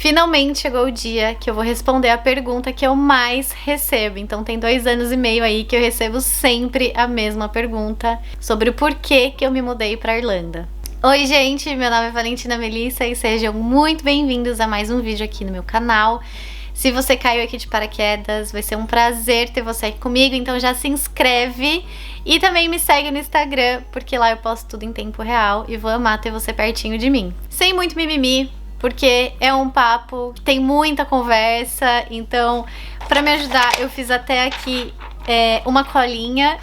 Finalmente chegou o dia que eu vou responder a pergunta que eu mais recebo. Então tem 2 anos e meio aí que eu recebo sempre a mesma pergunta sobre o porquê que eu me mudei para Irlanda. Oi gente, meu nome é Valentina Melissa e sejam muito bem-vindos a mais um vídeo aqui no meu canal. Se você caiu aqui de paraquedas, vai ser um prazer ter você aqui comigo, então já se inscreve e também me segue no Instagram, porque lá eu posto tudo em tempo real e vou amar ter você pertinho de mim. Sem muito mimimi, porque é um papo que tem muita conversa, então para me ajudar eu fiz até aqui uma colinha,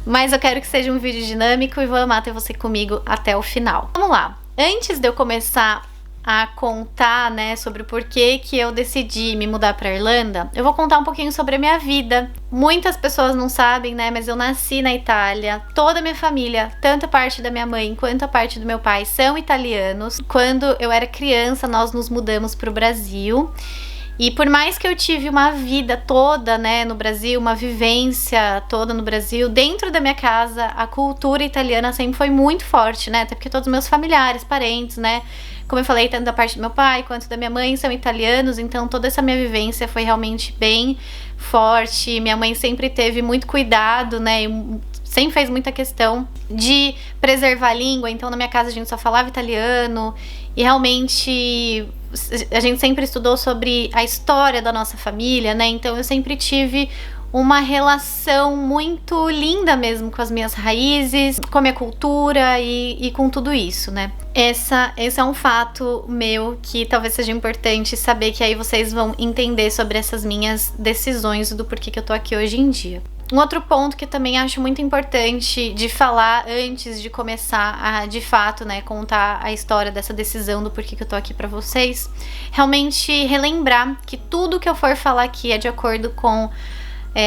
mas eu quero que seja um vídeo dinâmico e vou amar ter você comigo até o final. Vamos lá! Antes de eu começar a contar, né, sobre o porquê que eu decidi me mudar para Irlanda, eu vou contar um pouquinho sobre a minha vida. Muitas pessoas não sabem, né, mas eu nasci na Itália. Toda a minha família, tanto a parte da minha mãe quanto a parte do meu pai, são italianos. Quando eu era criança, nós nos mudamos para o Brasil. E por mais que eu tive uma vida toda, né, no Brasil, uma vivência toda no Brasil, dentro da minha casa, a cultura italiana sempre foi muito forte, né, até porque todos os meus familiares, parentes, né, como eu falei, tanto da parte do meu pai quanto da minha mãe são italianos, então toda essa minha vivência foi realmente bem forte. Minha mãe sempre teve muito cuidado, né, e sempre fez muita questão de preservar a língua, então na minha casa a gente só falava italiano e realmente a gente sempre estudou sobre a história da nossa família, né, então eu sempre tive uma relação muito linda mesmo com as minhas raízes, com a minha cultura e com tudo isso, né. Esse é um fato meu que talvez seja importante saber, que aí vocês vão entender sobre essas minhas decisões e do porquê que eu tô aqui hoje em dia. Um outro ponto que eu também acho muito importante de falar antes de começar a, de fato, né, contar a história dessa decisão do porquê que eu tô aqui pra vocês, realmente relembrar que tudo que eu for falar aqui é de acordo com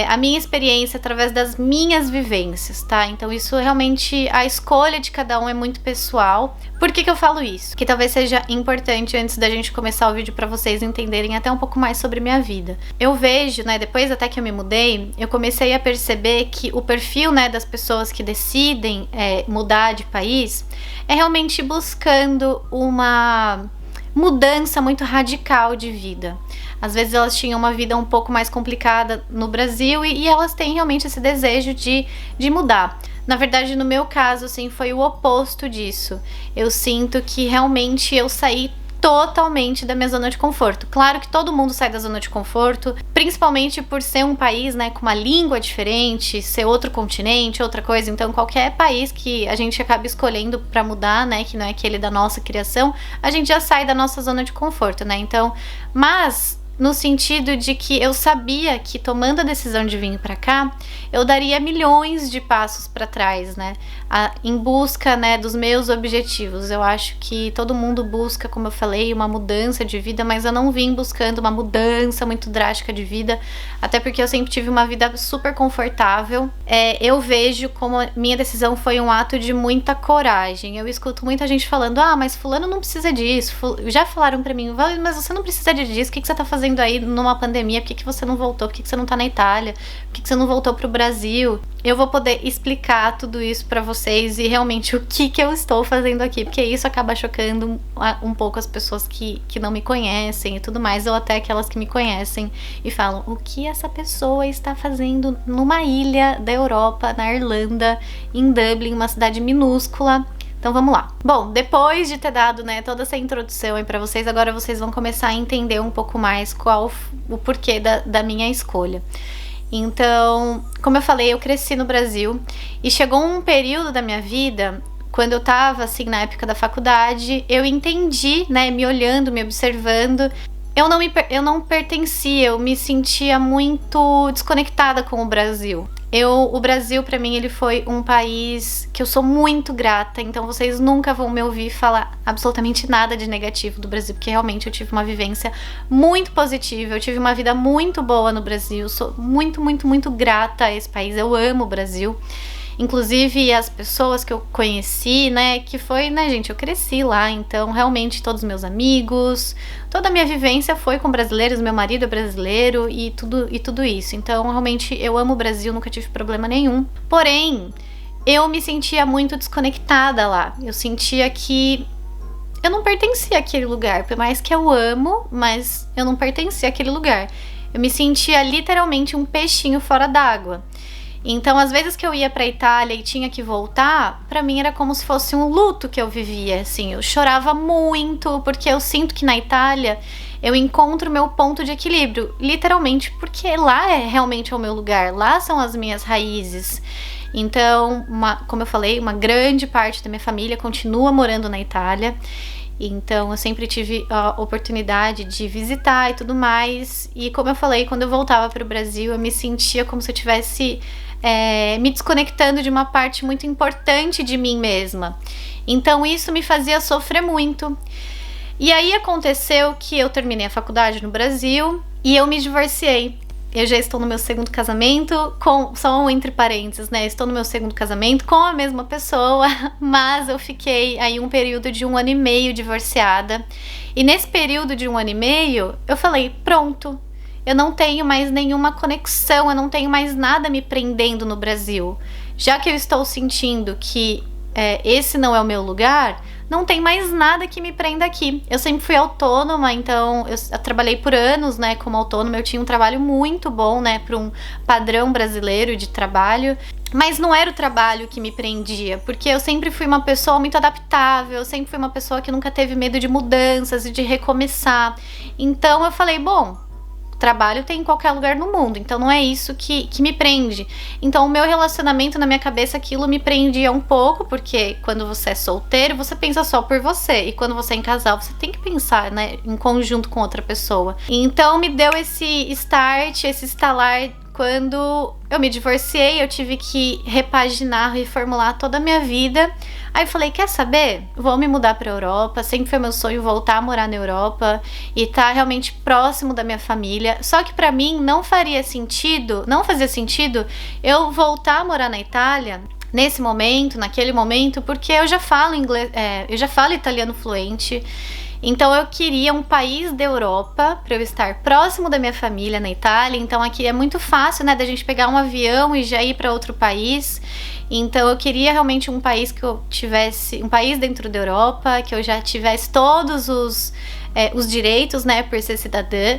a minha experiência, através das minhas vivências, tá? Então isso realmente, a escolha de cada um é muito pessoal. Por que que eu falo isso? Que talvez seja importante antes da gente começar o vídeo pra vocês entenderem até um pouco mais sobre minha vida. Eu vejo, né, depois até que eu me mudei, eu comecei a perceber que o perfil, né, das pessoas que decidem mudar de país é realmente buscando uma mudança muito radical de vida. Às vezes elas tinham uma vida um pouco mais complicada no Brasil e elas têm realmente esse desejo de mudar. Na verdade, no meu caso, assim, foi o oposto disso. Eu sinto que realmente eu saí totalmente da minha zona de conforto. Claro que todo mundo sai da zona de conforto, principalmente por ser um país, né, com uma língua diferente, ser outro continente, outra coisa. Então, qualquer país que a gente acaba escolhendo pra mudar, né, que não é aquele da nossa criação, a gente já sai da nossa zona de conforto, né? Então, mas no sentido de que eu sabia que tomando a decisão de vir pra cá, eu daria milhões de passos pra trás, né, em busca, né, dos meus objetivos. Eu acho que todo mundo busca, como eu falei, uma mudança de vida, mas eu não vim buscando uma mudança muito drástica de vida, até porque eu sempre tive uma vida super confortável. Eu vejo como a minha decisão foi um ato de muita coragem. Eu escuto muita gente falando, mas fulano não precisa disso, já falaram pra mim, mas você não precisa disso, o que você tá fazendo aí numa pandemia, por que você não voltou, por que você não tá na Itália, por que você não voltou pro Brasil? Eu vou poder explicar tudo isso pra vocês e realmente o que eu estou fazendo aqui, porque isso acaba chocando um pouco as pessoas que não me conhecem e tudo mais, ou até aquelas que me conhecem e falam, o que essa pessoa está fazendo numa ilha da Europa, na Irlanda, em Dublin, uma cidade minúscula? Então vamos lá. Bom, depois de ter dado, né, toda essa introdução aí pra vocês, agora vocês vão começar a entender um pouco mais qual o porquê da minha escolha. Então, como eu falei, eu cresci no Brasil e chegou um período da minha vida, quando eu tava, assim, na época da faculdade, eu entendi, né, me olhando, me observando, eu não pertencia, eu me sentia muito desconectada com o Brasil. O Brasil, pra mim, ele foi um país que eu sou muito grata, então vocês nunca vão me ouvir falar absolutamente nada de negativo do Brasil, porque realmente eu tive uma vivência muito positiva, eu tive uma vida muito boa no Brasil, sou muito, muito, muito grata a esse país, eu amo o Brasil. Inclusive as pessoas que eu conheci, né, que foi, né, gente, eu cresci lá, então realmente todos os meus amigos, toda a minha vivência foi com brasileiros, meu marido é brasileiro e tudo isso. Então realmente eu amo o Brasil, nunca tive problema nenhum. Porém, eu me sentia muito desconectada lá. Eu sentia que eu não pertencia àquele lugar. Por mais que eu amo, mas eu não pertencia àquele lugar. Eu me sentia literalmente um peixinho fora d'água. Então, às vezes que eu ia pra Itália e tinha que voltar, pra mim era como se fosse um luto que eu vivia, assim. Eu chorava muito, porque eu sinto que na Itália eu encontro meu ponto de equilíbrio, literalmente, porque lá é realmente o meu lugar, lá são as minhas raízes. Então, como eu falei, uma grande parte da minha família continua morando na Itália. Então, eu sempre tive a oportunidade de visitar e tudo mais. E como eu falei, quando eu voltava para o Brasil, eu me sentia como se eu tivesse me desconectando de uma parte muito importante de mim mesma. Então, isso me fazia sofrer muito. E aí aconteceu que eu terminei a faculdade no Brasil e eu me divorciei. Eu já estou no meu segundo casamento, só entre parênteses, né? Estou no meu segundo casamento com a mesma pessoa, mas eu fiquei aí um período de 1 ano e meio divorciada. E nesse período de 1 ano e meio, eu falei, pronto, eu não tenho mais nenhuma conexão, eu não tenho mais nada me prendendo no Brasil. Já que eu estou sentindo que esse não é o meu lugar, não tem mais nada que me prenda aqui. Eu sempre fui autônoma, então eu trabalhei por anos, né, como autônoma. Eu tinha um trabalho muito bom, né, para um padrão brasileiro de trabalho. Mas não era o trabalho que me prendia, porque eu sempre fui uma pessoa muito adaptável, eu sempre fui uma pessoa que nunca teve medo de mudanças e de recomeçar. Então eu falei, bom, trabalho tem em qualquer lugar no mundo, então não é isso que me prende. Então o meu relacionamento, na minha cabeça, aquilo me prendia um pouco, porque quando você é solteiro, você pensa só por você, e quando você é em casal, você tem que pensar, né, em conjunto com outra pessoa. Então me deu esse start, esse estalar. Quando eu me divorciei, eu tive que repaginar, reformular toda a minha vida. Aí eu falei, quer saber? Vou me mudar pra Europa. Sempre foi meu sonho voltar a morar na Europa e estar realmente próximo da minha família. Só que pra mim não fazia sentido eu voltar a morar na Itália nesse momento, naquele momento, porque eu já falo inglês, eu já falo italiano fluente. Então eu queria um país da Europa para eu estar próximo da minha família na Itália. Então aqui é muito fácil, né, da gente pegar um avião e já ir para outro país. Então eu queria realmente um país que eu tivesse, um país dentro da Europa, que eu já tivesse todos os direitos, né, por ser cidadã.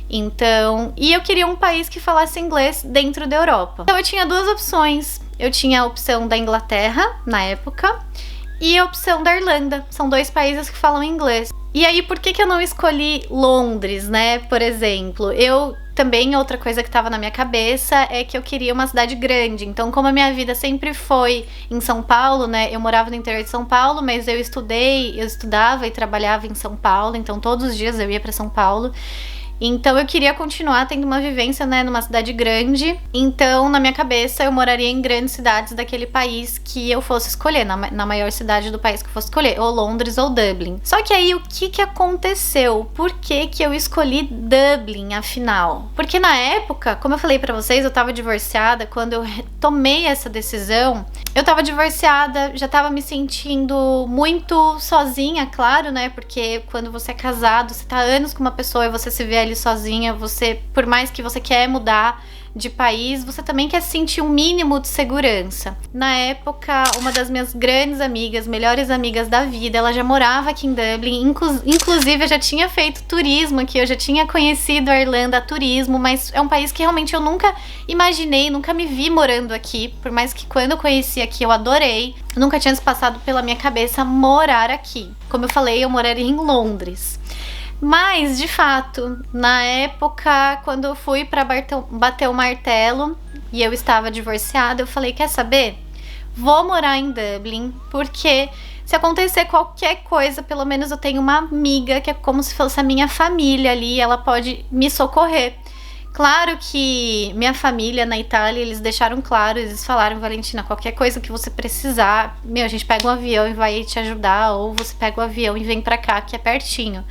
Então, e eu queria um país que falasse inglês dentro da Europa. Então eu tinha duas opções. Eu tinha a opção da Inglaterra na época e a opção da Irlanda. São 2 países que falam inglês. E aí, por que eu não escolhi Londres, né? Por exemplo, outra coisa que estava na minha cabeça é que eu queria uma cidade grande. Então, como a minha vida sempre foi em São Paulo, né? Eu morava no interior de São Paulo, mas eu estudava e trabalhava em São Paulo. Então, todos os dias eu ia para São Paulo. Então eu queria continuar tendo uma vivência, né, numa cidade grande. Então, na minha cabeça, eu moraria em grandes cidades daquele país que eu fosse escolher, na maior cidade do país que eu fosse escolher, ou Londres ou Dublin. Só que aí, o que aconteceu? Por que eu escolhi Dublin, afinal? Porque na época, como eu falei pra vocês, eu tava divorciada. Quando eu tomei essa decisão, eu tava divorciada, já tava me sentindo muito sozinha, claro, né, porque quando você é casado, você tá anos com uma pessoa e você se vê ali sozinha, por mais que você quer mudar de país, você também quer sentir um mínimo de segurança. Na época, uma das minhas grandes amigas, melhores amigas da vida, ela já morava aqui em Dublin, inclusive eu já tinha feito turismo aqui, eu já tinha conhecido a Irlanda a turismo, mas é um país que realmente eu nunca imaginei, nunca me vi morando aqui, por mais que quando eu conheci aqui eu adorei, nunca tinha se passado pela minha cabeça morar aqui. Como eu falei, eu moraria em Londres. Mas, de fato, na época, quando eu fui pra bater o martelo e eu estava divorciada, eu falei, quer saber? Vou morar em Dublin, porque se acontecer qualquer coisa, pelo menos eu tenho uma amiga que é como se fosse a minha família ali, ela pode me socorrer. Claro que minha família na Itália, eles deixaram claro, eles falaram, Valentina, qualquer coisa que você precisar, a gente pega um avião e vai te ajudar, ou você pega o avião e vem pra cá, que é pertinho.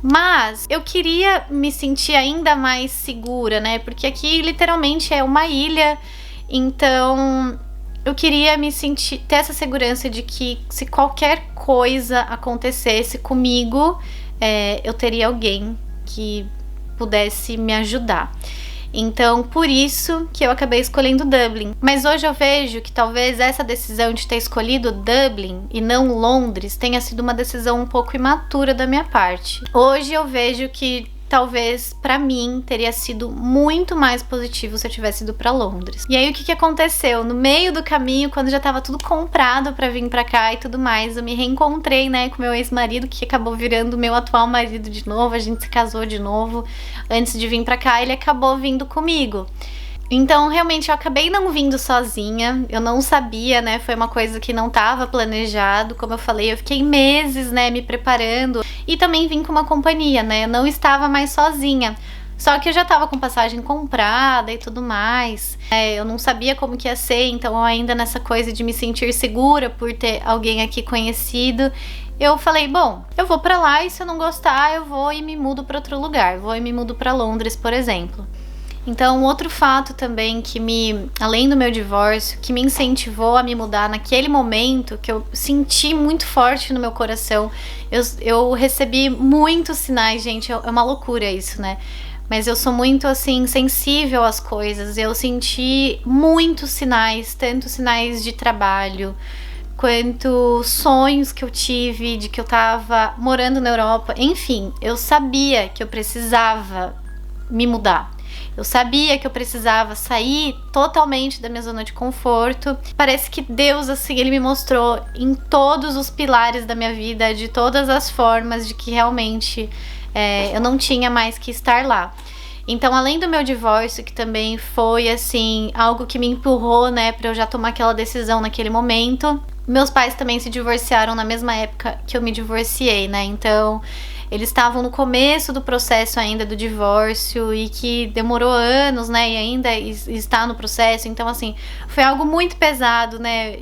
Mas eu queria me sentir ainda mais segura, né? Porque aqui literalmente é uma ilha. Então eu queria ter essa segurança de que se qualquer coisa acontecesse comigo, eu teria alguém que pudesse me ajudar. Então, por isso que eu acabei escolhendo Dublin. Mas hoje eu vejo que talvez essa decisão de ter escolhido Dublin e não Londres tenha sido uma decisão um pouco imatura da minha parte. Hoje eu vejo que talvez pra mim teria sido muito mais positivo se eu tivesse ido pra Londres. E aí o que aconteceu? No meio do caminho, quando já tava tudo comprado pra vir pra cá e tudo mais, eu me reencontrei, né, com meu ex-marido, que acabou virando meu atual marido de novo. A gente se casou de novo. Antes de vir pra cá, ele acabou vindo comigo. Então, realmente, eu acabei não vindo sozinha, eu não sabia, né, foi uma coisa que não estava planejado, como eu falei, eu fiquei meses, né, me preparando, e também vim com uma companhia, né, eu não estava mais sozinha, só que eu já estava com passagem comprada e tudo mais, eu não sabia como que ia ser, então eu ainda nessa coisa de me sentir segura por ter alguém aqui conhecido, eu falei, bom, eu vou pra lá e se eu não gostar, eu vou e me mudo pra outro lugar, vou e me mudo pra Londres, por exemplo. Então, outro fato também que além do meu divórcio, que me incentivou a me mudar naquele momento, que eu senti muito forte no meu coração, eu recebi muitos sinais, gente, é uma loucura isso, né? Mas eu sou muito, assim, sensível às coisas, eu senti muitos sinais, tanto sinais de trabalho, quanto sonhos que eu tive, de que eu tava morando na Europa, enfim, eu sabia que eu precisava me mudar. Eu sabia que eu precisava sair totalmente da minha zona de conforto. Parece que Deus, assim, ele me mostrou em todos os pilares da minha vida, de todas as formas, de que realmente eu não tinha mais que estar lá. Então, além do meu divórcio, que também foi, assim, algo que me empurrou, né, pra eu já tomar aquela decisão naquele momento, meus pais também se divorciaram na mesma época que eu me divorciei, né, então eles estavam no começo do processo ainda do divórcio e que demorou anos, né, e ainda está no processo, então, assim, foi algo muito pesado, né,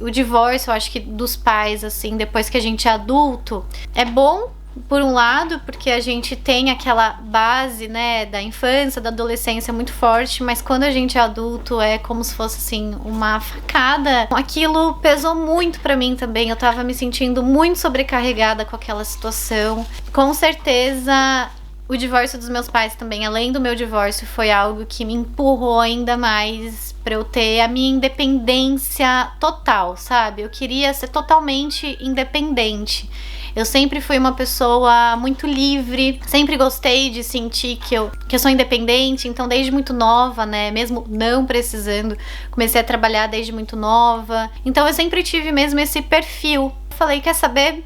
o divórcio, eu acho que dos pais, assim, depois que a gente é adulto, é bom, por um lado, porque a gente tem aquela base, né, da infância, da adolescência muito forte, mas quando a gente é adulto é como se fosse, assim, uma facada. Aquilo pesou muito pra mim também, eu tava me sentindo muito sobrecarregada com aquela situação. Com certeza, o divórcio dos meus pais também, além do meu divórcio, foi algo que me empurrou ainda mais pra eu ter a minha independência total, sabe? Eu queria ser totalmente independente. Eu sempre fui uma pessoa muito livre, sempre gostei de sentir que eu sou independente, então desde muito nova, né, mesmo não precisando, comecei a trabalhar desde muito nova. Então eu sempre tive mesmo esse perfil. Falei, quer saber?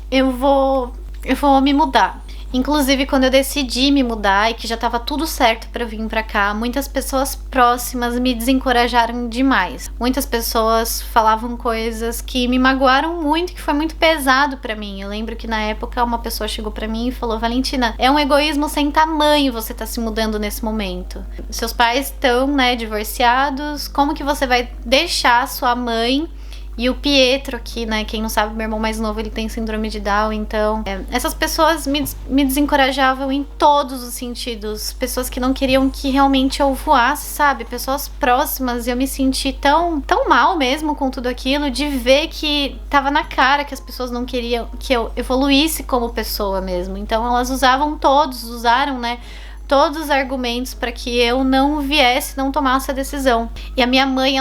Eu vou me mudar. Inclusive, quando eu decidi me mudar e que já tava tudo certo pra vir pra cá, muitas pessoas próximas me desencorajaram demais. Muitas pessoas falavam coisas que me magoaram muito, que foi muito pesado pra mim. Eu lembro que na época uma pessoa chegou pra mim e falou, Valentina, é um egoísmo sem tamanho você tá se mudando nesse momento. Seus pais estão, né, divorciados, como que você vai deixar sua mãe e o Pietro aqui, né, quem não sabe, meu irmão mais novo, ele tem síndrome de Down, então essas pessoas me desencorajavam em todos os sentidos, pessoas que não queriam que realmente eu voasse, sabe, pessoas próximas, e eu me senti tão mal mesmo com tudo aquilo, de ver que tava na cara que as pessoas não queriam que eu evoluísse como pessoa mesmo, então elas usaram, né, todos os argumentos para que eu não não tomasse a decisão. E a minha mãe,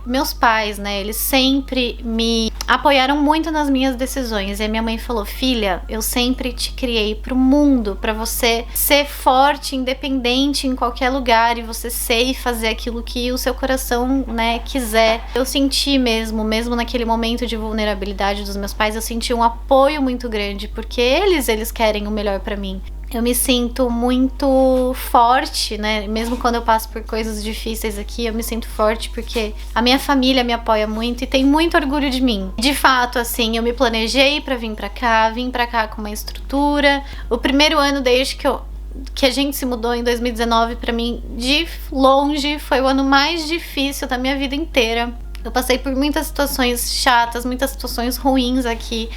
meus pais, né, eles sempre me apoiaram muito nas minhas decisões. E a minha mãe falou, filha, eu sempre te criei pro mundo, para você ser forte, independente em qualquer lugar e você ser e fazer aquilo que o seu coração, né, quiser. Eu senti mesmo naquele momento de vulnerabilidade dos meus pais, eu senti um apoio muito grande, porque eles querem o melhor para mim. Eu me sinto muito forte, né? Mesmo quando eu passo por coisas difíceis aqui, eu me sinto forte porque a minha família me apoia muito e tem muito orgulho de mim. De fato, assim, eu me planejei pra vir pra cá com uma estrutura. O primeiro ano desde que a gente se mudou em 2019, pra mim, de longe, foi o ano mais difícil da minha vida inteira. Eu passei por muitas situações chatas, muitas situações ruins aqui,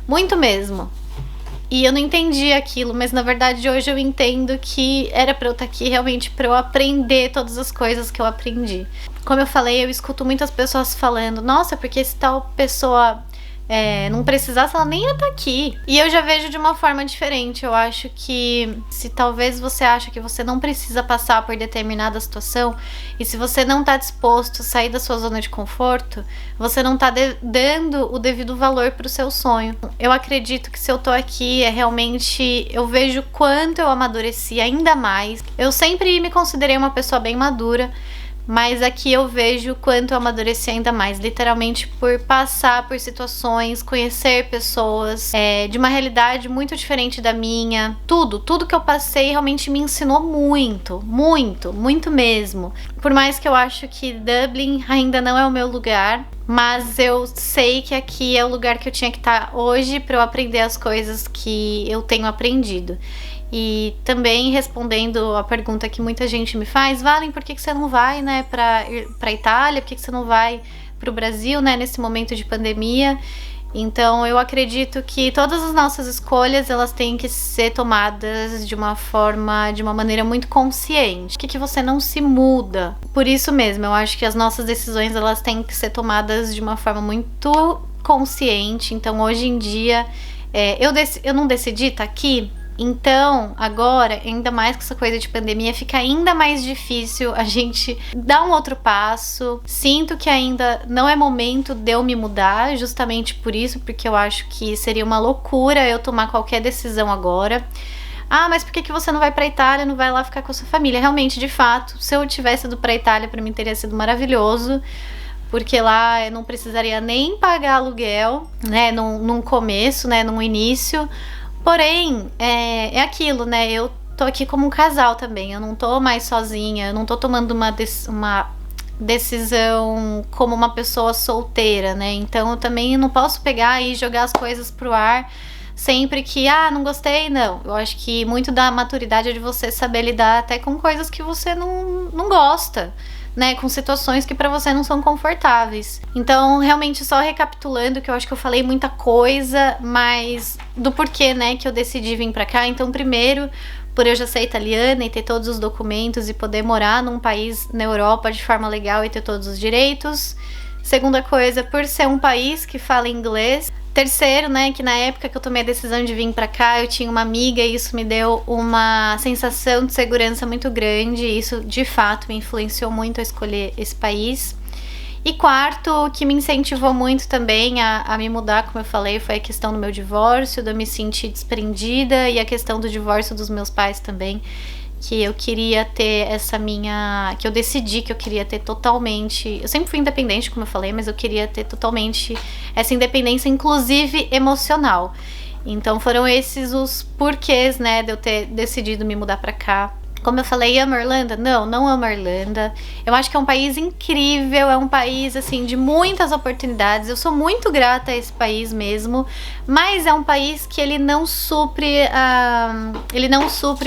muito mesmo. E eu não entendi aquilo, mas na verdade hoje eu entendo que era pra eu estar aqui realmente pra eu aprender todas as coisas que eu aprendi. Como eu falei, eu escuto muitas pessoas falando, nossa, porque se tal pessoa não precisasse, ela nem ia estar aqui. E eu já vejo de uma forma diferente. Eu acho que se talvez você acha que você não precisa passar por determinada situação, e se você não tá disposto a sair da sua zona de conforto, você não tá dando o devido valor pro seu sonho. Eu acredito que se eu tô aqui, realmente, eu vejo quanto eu amadureci ainda mais. Eu sempre me considerei uma pessoa bem madura, mas aqui eu vejo o quanto eu amadureci ainda mais, literalmente por passar por situações, conhecer pessoas de uma realidade muito diferente da minha. Tudo que eu passei realmente me ensinou muito, muito, muito mesmo. Por mais que eu acho que Dublin ainda não é o meu lugar, mas eu sei que aqui é o lugar que eu tinha que estar hoje para eu aprender as coisas que eu tenho aprendido. E também respondendo a pergunta que muita gente me faz, Valen, por que você não vai, né, pra Itália? Por que você não vai pro Brasil, né, nesse momento de pandemia? Então eu acredito que todas as nossas escolhas, elas têm que ser tomadas de uma maneira muito consciente. Por que você não se muda? Por isso mesmo, eu acho que as nossas decisões, elas têm que ser tomadas de uma forma muito consciente. Então hoje em dia, eu não decidi estar aqui. Então, agora, ainda mais com essa coisa de pandemia, fica ainda mais difícil a gente dar um outro passo. Sinto que ainda não é momento de eu me mudar, justamente por isso, porque eu acho que seria uma loucura eu tomar qualquer decisão agora. Ah, mas por que você não vai pra Itália, não vai lá ficar com a sua família? Realmente, de fato, se eu tivesse ido pra Itália, pra mim teria sido maravilhoso, porque lá eu não precisaria nem pagar aluguel, né, num começo, né, num início. Porém, é aquilo, né? Eu tô aqui como um casal também. Eu não tô mais sozinha. Eu não tô tomando uma decisão como uma pessoa solteira, né? Então eu também não posso pegar e jogar as coisas pro ar sempre que, não gostei, não. Eu acho que muito da maturidade é de você saber lidar até com coisas que você não gosta, né, com situações que pra você não são confortáveis. Então, realmente, só recapitulando, que eu acho que eu falei muita coisa, mas do porquê, né, que eu decidi vir pra cá. Então, primeiro, por eu já ser italiana e ter todos os documentos e poder morar num país na Europa de forma legal e ter todos os direitos. Segunda coisa, por ser um país que fala inglês. Terceiro, né, que na época que eu tomei a decisão de vir pra cá, eu tinha uma amiga e isso me deu uma sensação de segurança muito grande. E isso, de fato, me influenciou muito a escolher esse país. E quarto, o que me incentivou muito também a me mudar, como eu falei, foi a questão do meu divórcio, de eu me sentir desprendida, e a questão do divórcio dos meus pais também, que eu queria ter que eu decidi que eu queria ter totalmente, eu sempre fui independente, como eu falei, mas eu queria ter totalmente essa independência, inclusive emocional. Então foram esses os porquês, né, de eu ter decidido me mudar pra cá. Como eu falei, amo a Irlanda? Não amo a Irlanda. Eu acho que é um país incrível, é um país, assim, de muitas oportunidades. Eu sou muito grata a esse país mesmo, mas é um país que ele não supre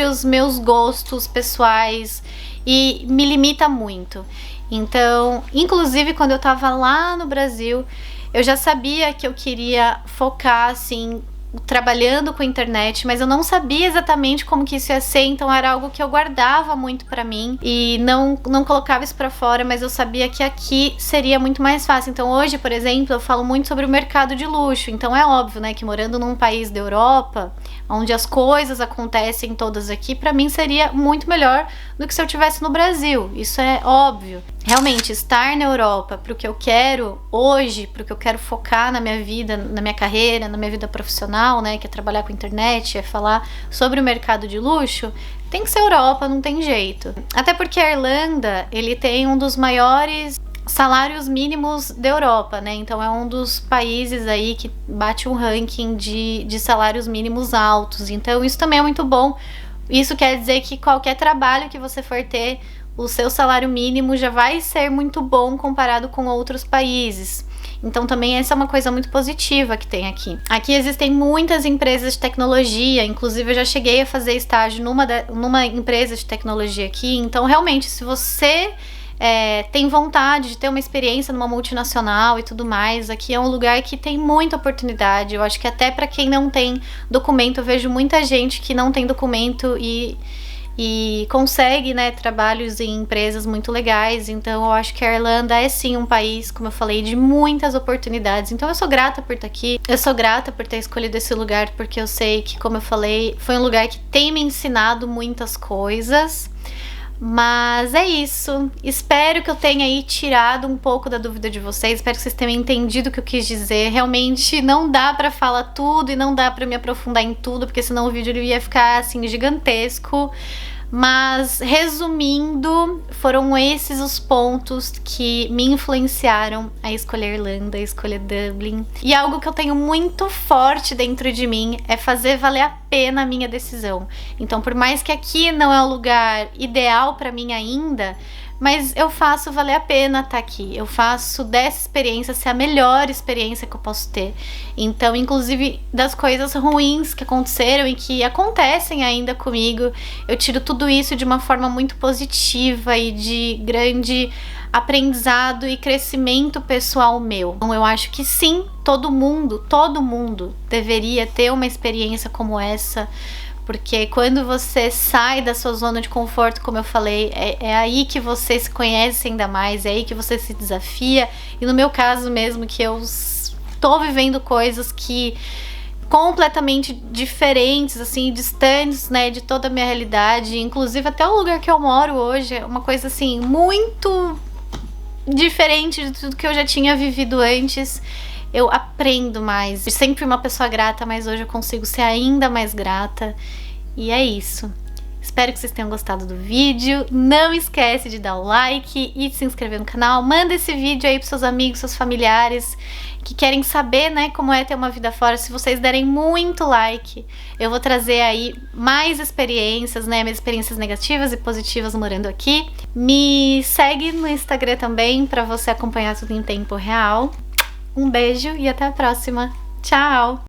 os meus gostos pessoais e me limita muito. Então, inclusive, quando eu tava lá no Brasil, eu já sabia que eu queria focar, assim, trabalhando com a internet, mas eu não sabia exatamente como que isso ia ser, então era algo que eu guardava muito pra mim e não colocava isso pra fora, mas eu sabia que aqui seria muito mais fácil. Então hoje, por exemplo, eu falo muito sobre o mercado de luxo, então é óbvio, né, que morando num país da Europa, onde as coisas acontecem todas aqui, pra mim seria muito melhor do que se eu estivesse no Brasil, isso é óbvio. Realmente, estar na Europa pro que eu quero hoje, pro que eu quero focar na minha vida, na minha carreira, na minha vida profissional, né, que é trabalhar com internet, é falar sobre o mercado de luxo, tem que ser Europa, não tem jeito. Até porque a Irlanda, ele tem um dos maiores salários mínimos da Europa, né, então é um dos países aí que bate um ranking de salários mínimos altos, então isso também é muito bom. Isso quer dizer que qualquer trabalho que você for ter, o seu salário mínimo já vai ser muito bom comparado com outros países. Então também essa é uma coisa muito positiva que tem aqui. Aqui existem muitas empresas de tecnologia, inclusive eu já cheguei a fazer estágio numa empresa de tecnologia aqui. Então realmente, se você tem vontade de ter uma experiência numa multinacional e tudo mais, aqui é um lugar que tem muita oportunidade. Eu acho que até para quem não tem documento, eu vejo muita gente que não tem documento e e consegue, né, trabalhos em empresas muito legais. Então eu acho que a Irlanda é sim um país, como eu falei, de muitas oportunidades. Então eu sou grata por estar aqui, eu sou grata por ter escolhido esse lugar, porque eu sei que, como eu falei, foi um lugar que tem me ensinado muitas coisas. Mas é isso, espero que eu tenha aí tirado um pouco da dúvida de vocês, espero que vocês tenham entendido o que eu quis dizer. Realmente não dá pra falar tudo e não dá pra me aprofundar em tudo, porque senão o vídeo ia ficar assim gigantesco. Mas resumindo, foram esses os pontos que me influenciaram a escolher Irlanda, a escolher Dublin. E algo que eu tenho muito forte dentro de mim é fazer valer a pena a minha decisão. Então, por mais que aqui não é o lugar ideal para mim ainda, mas eu faço valer a pena estar aqui. Eu faço dessa experiência ser a melhor experiência que eu posso ter. Então, inclusive das coisas ruins que aconteceram e que acontecem ainda comigo, eu tiro tudo isso de uma forma muito positiva e de grande aprendizado e crescimento pessoal meu. Então, eu acho que sim, todo mundo deveria ter uma experiência como essa. Porque quando você sai da sua zona de conforto, como eu falei, é aí que você se conhece ainda mais, é aí que você se desafia. E no meu caso mesmo, que eu tô vivendo coisas que completamente diferentes, assim, distantes, né, de toda a minha realidade. Inclusive até o lugar que eu moro hoje é uma coisa, assim, muito diferente de tudo que eu já tinha vivido antes. Eu aprendo mais. Eu sempre fui uma pessoa grata, mas hoje eu consigo ser ainda mais grata. E é isso. Espero que vocês tenham gostado do vídeo. Não esquece de dar o like e de se inscrever no canal. Manda esse vídeo aí pros seus amigos, seus familiares que querem saber, né, como é ter uma vida fora. Se vocês derem muito like, eu vou trazer aí mais experiências, né, minhas experiências negativas e positivas morando aqui. Me segue no Instagram também para você acompanhar tudo em tempo real. Um beijo e até a próxima. Tchau!